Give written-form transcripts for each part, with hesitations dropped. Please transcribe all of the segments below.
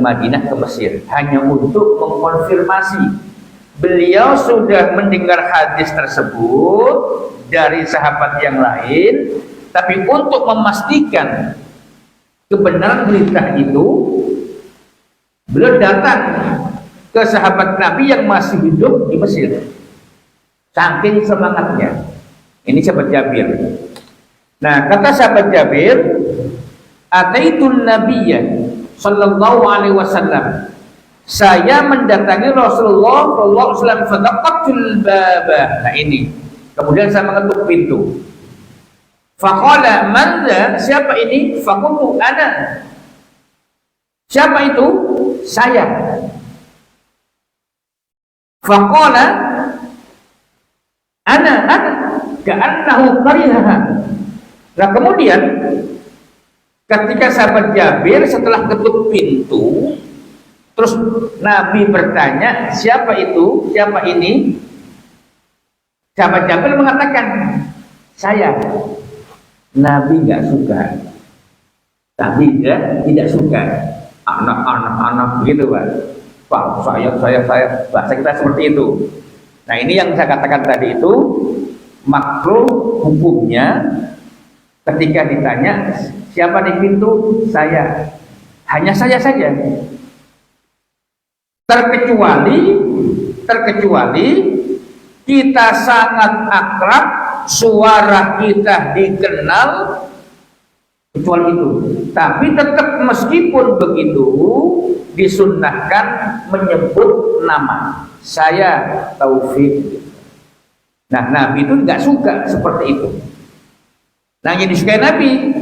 Madinah ke Mesir hanya untuk mengkonfirmasi. Beliau sudah mendengar hadis tersebut dari sahabat yang lain, tapi untuk memastikan kebenaran berita itu, beliau datang ke sahabat Nabi yang masih hidup di Mesir. Saking semangatnya. Ini sahabat Jabir. Nah, kata sahabat Jabir, "Ataitun Nabiyya sallallahu alaihi wasallam." Saya mendatangi Rasulullah sallallahu alaihi wasallam, fadaqatul baba. Nah, ini. Kemudian saya mengetuk pintu. Faqala man dha? Siapa ini? Faqultu ana. Siapa itu? Saya. Faqala ana ka'annahu qarihaha. Nah, kemudian ketika sahabat Jabir setelah ketuk pintu, terus Nabi bertanya, siapa itu? Siapa ini? Sahabat Jabir mengatakan, saya. Nabi nggak suka. Nabi tidak suka. Anak begitu, Pak. Saya. Bahasa kita seperti itu. Nah, ini yang saya katakan tadi itu, makruh hukumnya ketika ditanya, siapa di pintu? Saya. Hanya saya saja. Terkecuali kita sangat akrab, suara kita dikenal, kecuali itu. Tapi tetap meskipun begitu disunnahkan menyebut nama. Saya Taufik. Nah, Nabi itu nggak suka seperti itu. Nah, yang disukai Nabi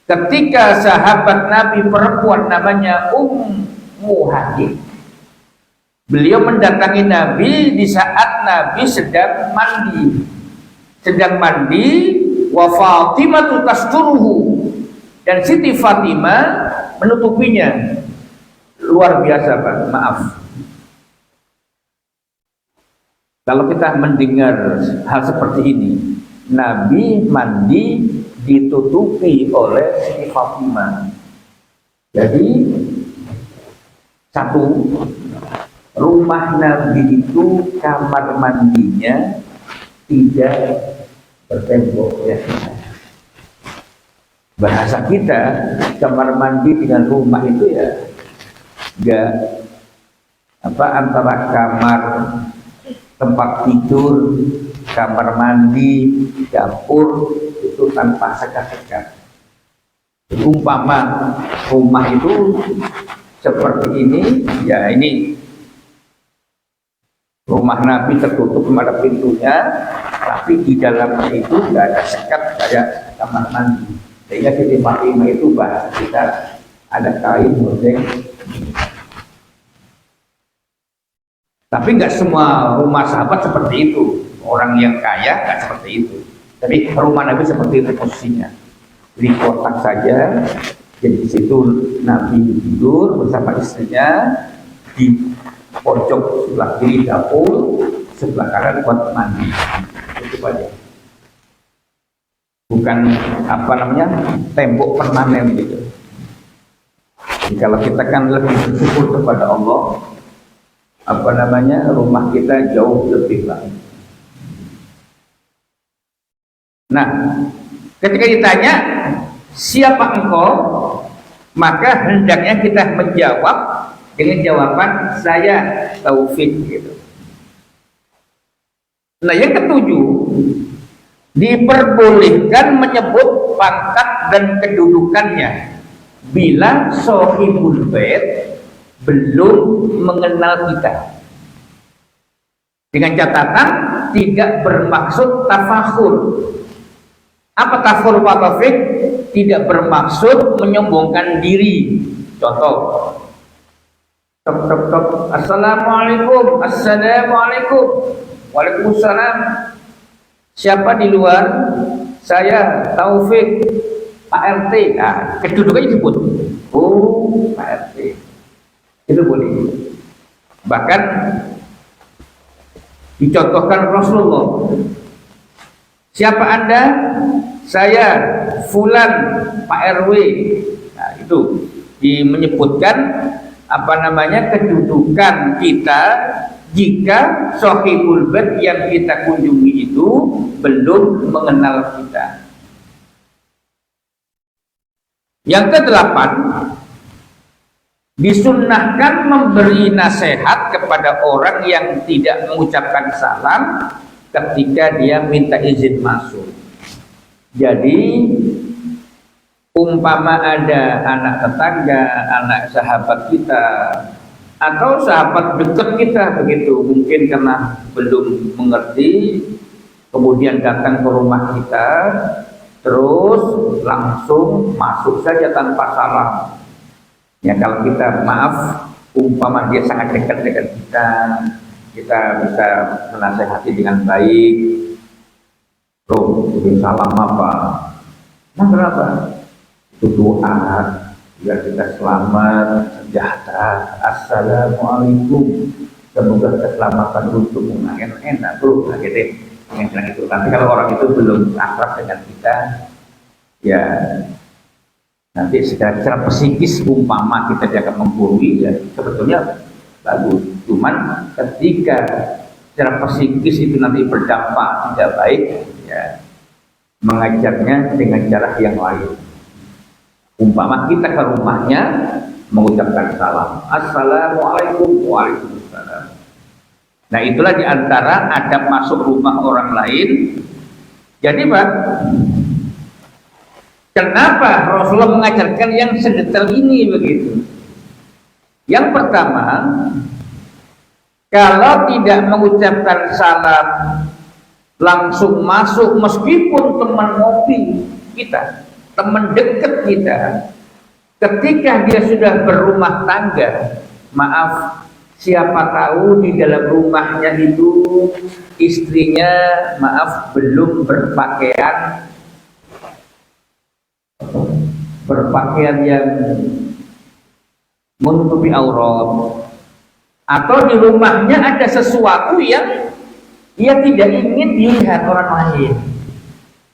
ketika sahabat Nabi perempuan namanya Ummu Hakim. Beliau mendatangi Nabi di saat Nabi sedang mandi, wa Fatimah tasturuhu, dan Siti Fatimah menutupinya. Luar biasa, Pak. Maaf. Kalau kita mendengar hal seperti ini, Nabi mandi ditutupi oleh Siti Fatimah. Jadi satu, rumah Nabi itu kamar mandinya tidak bertembok, ya. Bahasa kita kamar mandi dengan rumah itu ya enggak antara kamar tempat tidur, kamar mandi, dapur itu tanpa sekat-sekat. Umpama rumah itu seperti ini, ya ini rumah Nabi tertutup pada pintunya, tapi di dalamnya itu nggak ada sekat kayak kamar mandi. Sehingga Siti Fatimah itu bahasa kita ada kain goseng. Tapi nggak semua rumah sahabat seperti itu. Orang yang kaya nggak seperti itu. Tapi rumah Nabi seperti itu posisinya. Di kotak saja. Jadi di situ Nabi tidur bersama istrinya, di pojok sebelah kiri dapur, sebelah kanan buat mandi. Itu aja. Bukan tembok permanen gitu. Jadi kalau kita kan lebih bersyukur kepada Allah, rumah kita jauh lebih baik. Nah, ketika ditanya siapa engkau, maka hendaknya kita menjawab dengan jawaban saya Taufik gitu. Nah, yang ketujuh, diperbolehkan menyebut pangkat dan kedudukannya bila sahibul bait belum mengenal kita. Dengan catatan tidak bermaksud tafakhur. Apa tafakhur Pak Taufik? Tidak bermaksud menyombongkan diri. Contoh, Assalamualaikum. Waalaikumsalam. Siapa di luar? Saya Taufik, Pak RT. Nah, kedudukannya disebut. Oh, Pak RT. Itu boleh. Bahkan dicontohkan Rasulullah. Siapa Anda? Saya Fulan, Pak RW. Nah, itu menyebutkan kedudukan kita jika sahibul bait yang kita kunjungi itu belum mengenal kita. Yang kedelapan, disunnahkan memberi nasihat kepada orang yang tidak mengucapkan salam ketika dia minta izin masuk. Jadi umpama ada anak tetangga, anak sahabat kita, atau sahabat dekat kita begitu, mungkin karena belum mengerti, kemudian datang ke rumah kita, terus langsung masuk saja tanpa salam. Ya kalau kita maaf, umpama dia sangat dekat dengan kita bisa menasehati dengan baik. Loh, bikin salam apa? Nah kenapa? Itu doa biar kita selamat, sejahtera. Assalamualaikum. Semoga keselamatan untukmu. Nah, enak tuh, nah, gitu. Yang itu. Tapi kalau orang itu belum akrab dengan kita, ya nanti secara psikis umpama kita dia akan menggurui, ya sebetulnya bagus. Cuman ketika secara psikis itu nanti berdampak tidak baik, ya mengajarnya dengan cara yang lain. Umpama kita ke rumahnya mengucapkan salam, assalamualaikum, waalaikumsalam. Nah itulah diantara adab masuk rumah orang lain. Jadi Pak, kenapa Rasulullah mengajarkan yang sedetail ini begitu? Yang pertama, kalau tidak mengucapkan salam langsung masuk, meskipun teman ngopi kita, teman dekat kita, ketika dia sudah berumah tangga, maaf, siapa tahu di dalam rumahnya itu istrinya, maaf, belum berpakaian yang menutupi aurat, atau di rumahnya ada sesuatu yang ia tidak ingin dilihat orang lain,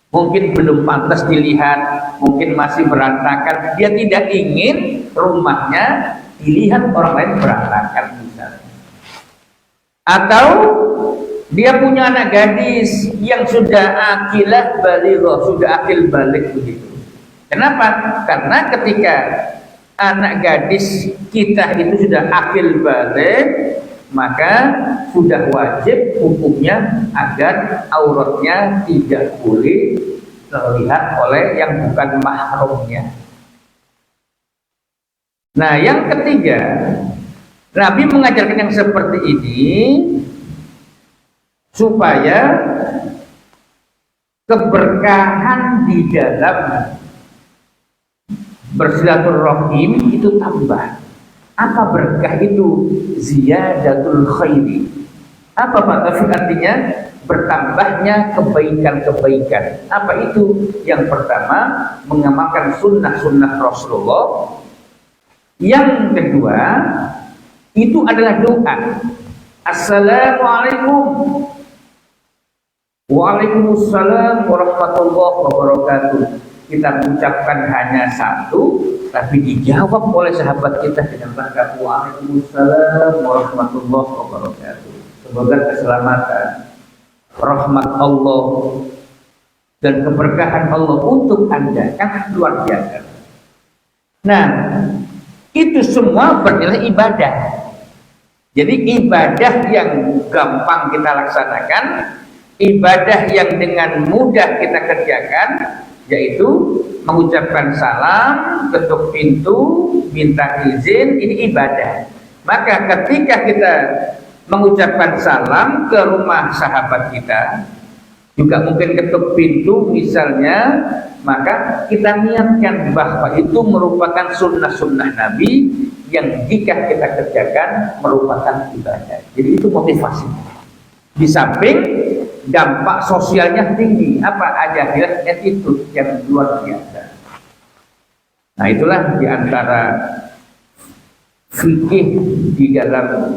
mungkin belum pantas dilihat, mungkin masih berantakan, dia tidak ingin rumahnya dilihat orang lain berantakan misalnya. Atau dia punya anak gadis yang sudah akilah balighah, sudah akil balik begitu. Kenapa? Karena ketika anak gadis kita itu sudah akil balik, maka sudah wajib hukumnya agar auratnya tidak boleh terlihat oleh yang bukan mahramnya. Nah, yang ketiga, Nabi mengajarkan yang seperti ini supaya keberkahan di dalam bersilaturahim itu tambah. Apa berkah itu? Ziyadatul khairi. Apa Pak? Artinya bertambahnya kebaikan-kebaikan. Apa itu? Yang pertama, mengamalkan sunnah-sunnah Rasulullah. Yang kedua, itu adalah doa. Assalamualaikum. Waalaikumsalam warahmatullahi wabarakatuh. Kita ucapkan hanya satu, tapi dijawab oleh sahabat kita dengan berkat waalaikumsalam warahmatullahi wabarakatuh. Semoga keselamatan, rahmat Allah dan keberkahan Allah untuk Anda yang luar biasa. Nah, itu semua bernilai ibadah. Jadi ibadah yang gampang kita laksanakan, ibadah yang dengan mudah kita kerjakan, yaitu mengucapkan salam, ketuk pintu, minta izin, ini ibadah. Maka ketika kita mengucapkan salam ke rumah sahabat kita, juga mungkin ketuk pintu misalnya, maka kita niatkan bahwa itu merupakan sunnah-sunnah Nabi yang jika kita kerjakan merupakan ibadah. Jadi itu motivasi. Di samping dampak sosialnya tinggi, apa aja attitude yang luar biasa. Nah itulah diantara fikih di dalam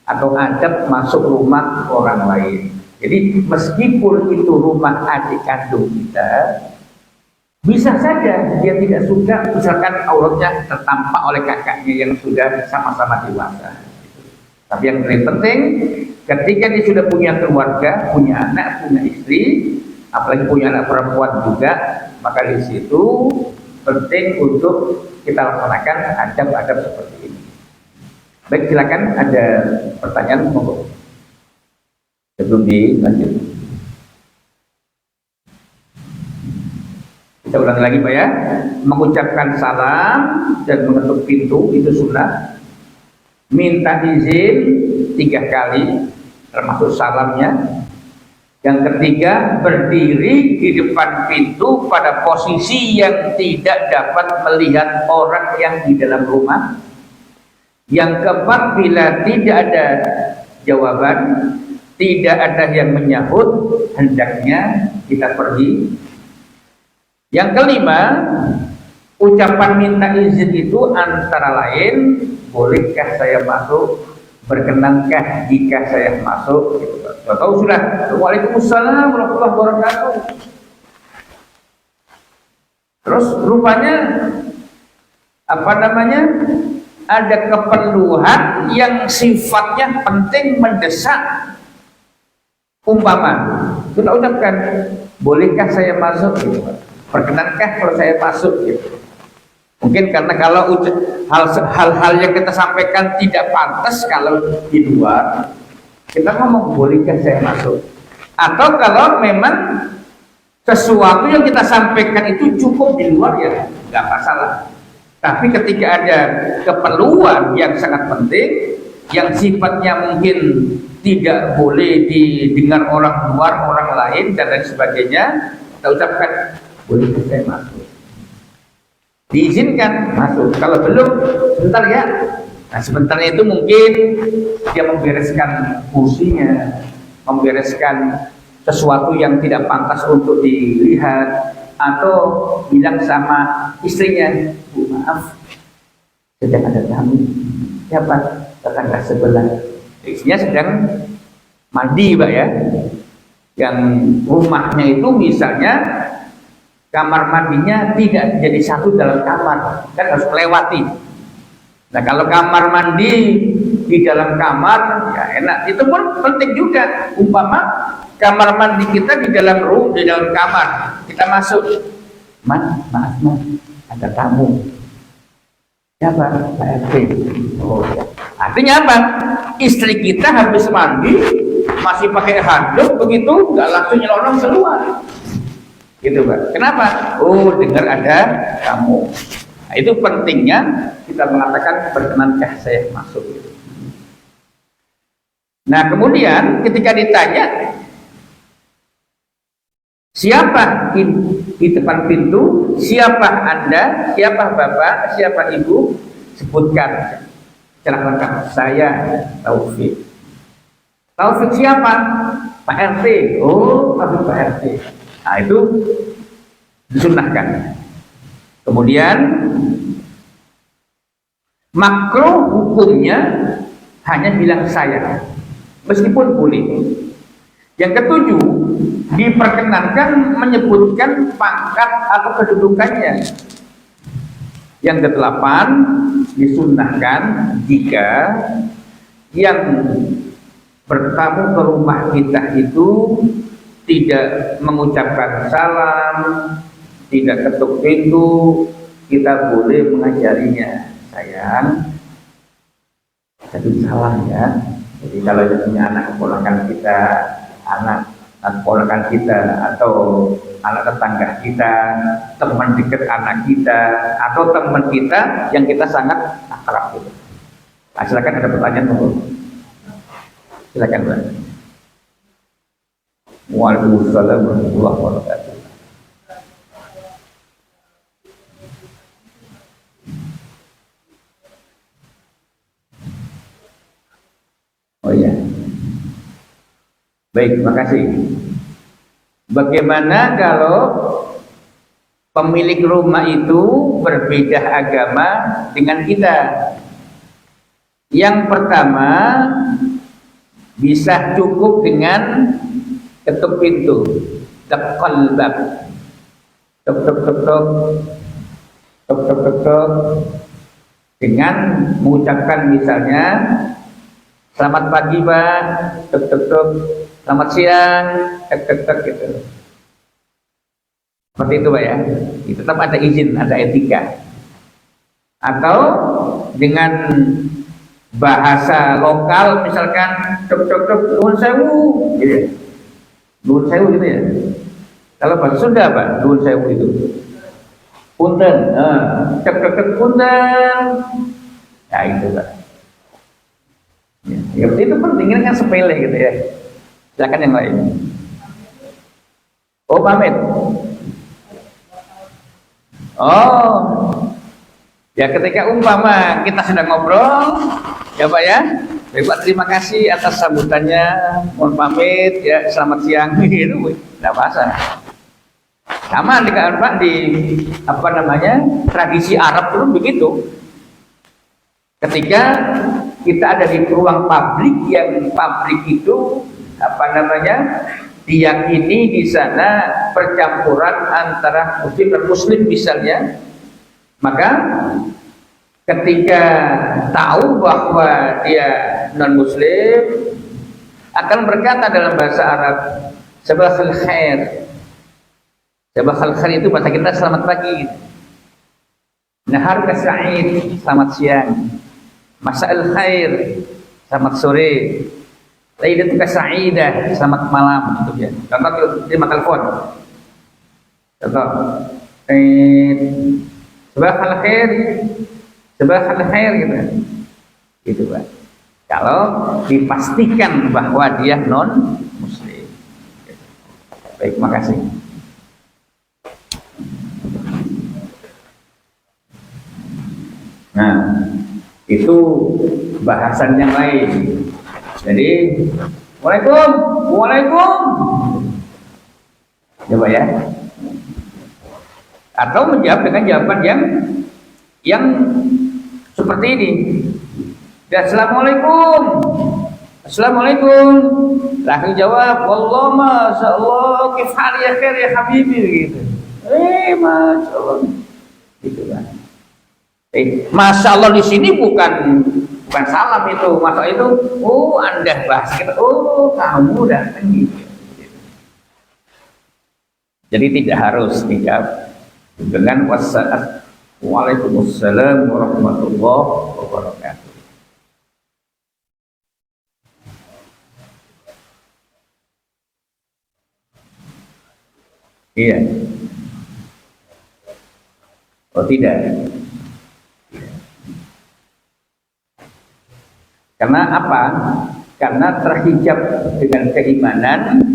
atau adab masuk rumah orang lain. Jadi meskipun itu rumah adik kandung kita, Bisa saja dia tidak suka misalkan auratnya tertampak oleh kakaknya yang sudah sama-sama dewasa. Tapi yang paling penting ketika dia sudah punya keluarga, punya anak, punya istri, apalagi punya anak perempuan juga, maka di situ penting untuk kita laksanakan adab-adab seperti ini. Baik, silakan ada pertanyaan monggo. Sebelum dilanjut. Kita ulangi lagi Pak ya. Mengucapkan salam dan mengetuk pintu itu sunnah. Minta izin 3 kali termasuk salamnya. Yang ketiga, berdiri di depan pintu pada posisi yang tidak dapat melihat orang yang di dalam rumah. Yang keempat, bila tidak ada jawaban, tidak ada yang menyahut, hendaknya kita pergi. Yang kelima, ucapan minta izin itu antara lain, bolehkah saya masuk, berkenankah jika saya masuk, gitu. Tahu sudah, waalaikumsalam warahmatullahi wabarakatuh. Terus rupanya ada keperluan yang sifatnya penting mendesak. Umpama kita ucapkan, bolehkah saya masuk, gitu. Perkenankah kalau saya masuk, gitu. Mungkin karena kalau hal-hal yang kita sampaikan tidak pantas kalau di luar, kita ngomong bolehkah saya masuk. Atau kalau memang sesuatu yang kita sampaikan itu cukup di luar, ya nggak masalah. Tapi ketika ada keperluan yang sangat penting, yang sifatnya mungkin tidak boleh didengar orang luar, orang lain dan lain sebagainya, kita ucapkan bolehkah saya masuk. Diizinkan masuk. Kalau belum, sebentar ya. Nah sebentarnya itu mungkin dia membereskan kursinya, membereskan sesuatu yang tidak pantas untuk dilihat, atau bilang sama istrinya, Bu maaf, sedang ada tamu. Siapa? Tetangga sebelah. Istrinya sedang mandi Pak ya. Yang rumahnya itu misalnya kamar mandinya tidak jadi satu dalam kamar, kan harus melewati. Nah kalau kamar mandi di dalam kamar, ya enak. Itu pun penting juga. Umpama kamar mandi kita di dalam kamar, kita masuk, maaf ada tamu. Siapa? Pak RT. Oh ya. Artinya apa? Istri kita habis mandi masih pakai handuk begitu, nggak langsung nyelonong keluar. Gitu Pak. Kenapa? Oh, dengar ada tamu. Nah, itu pentingnya kita mengatakan berkenankah saya masuk. Nah, kemudian ketika ditanya siapa di depan pintu, siapa Anda, siapa Bapak, siapa Ibu, sebutkan secara lengkap. Saya Taufik. Taufik siapa? Pak RT. Oh, Taufik Pak RT. Nah, itu disunahkan. Kemudian makruh hukumnya hanya bilang saya, meskipun boleh. Yang ketujuh, diperkenankan menyebutkan pangkat atau kedudukannya. Yang kedelapan, disunahkan jika yang bertamu ke rumah kita itu tidak mengucapkan salam, tidak ketuk pintu, kita boleh mengajarinya, sayang, jadi salam ya. Jadi kalau punya anak keponakan kita, anak keponakan kita, atau anak tetangga kita, teman dekat anak kita, atau teman kita yang kita sangat akrab gitu. Nah, silakan ada pertanyaan dulu. Silakan Pak. Waalaikumsalam warahmatullahi wabarakatuh. Oh iya. Baik, terima kasih. Bagaimana kalau pemilik rumah itu berbeda agama dengan kita? Yang pertama, bisa cukup dengan ketuk pintu, tekol bab. tok tok tok tok tok tok tok tok, dengan mengucapkan misalnya selamat pagi Pak, tok tok tok, selamat siang, tok tok tok gitu. Seperti itu Pak ya. Tetap ada izin, ada etika. Atau dengan bahasa lokal misalkan tok tok tok nuwun sewu gitu. Nuwun sewu gitu ya. Kalau bahasa Sunda Pak, nuwun sewu itu. Punten, tok tok tok punten. Ya itu Pak. Ya, itu penting, ini kan sepele gitu ya. Silakan yang lain. Oh pamit. Oh, ya ketika umpama kita sedang ngobrol, ya Pak ya, baik Pak, terima kasih atas sambutannya, mohon pamit, ya selamat siang, gitu, tidak masalah. Sama dengan Pak di apa namanya tradisi Arab pun begitu. Ketika kita ada di ruang publik, yang publik itu apa namanya diyakini di sana percampuran antara muslim dan muslim misalnya, maka ketika tahu bahwa dia non muslim akan berkata dalam bahasa Arab sabahal khair. Sabahal khair itu bahasa kita selamat pagi. Nahar sa'id, selamat siang. Masa'al khair, selamat sore. Lailatuka sa'idah, selamat malam gitu ya. Contoh terima telepon. Contoh sabahal khair, sabahal khair gitu. Gitu Pak. Kalau dipastikan bahwa dia non muslim. Baik, makasih. Nah, itu bahasan yang lain. Jadi, Waalaikum, Waalaikum, coba ya. Atau menjawab dengan jawaban yang seperti ini. Dan Assalamualaikum, Assalamualaikum. Langsung jawab, Wallah, Masya Allah, kifal ya khair ya habibi gitu. Masya Allah, gitu kan. Masya Allah di sini bukan salam itu, masa itu, oh Anda bahas kita, oh kamu datang gitu. Jadi tidak harus dijawab dengan Waalaikumsalam warahmatullahi wabarakatuh. Iya. Oh tidak. Karena apa? Karena terhijab dengan keimanan,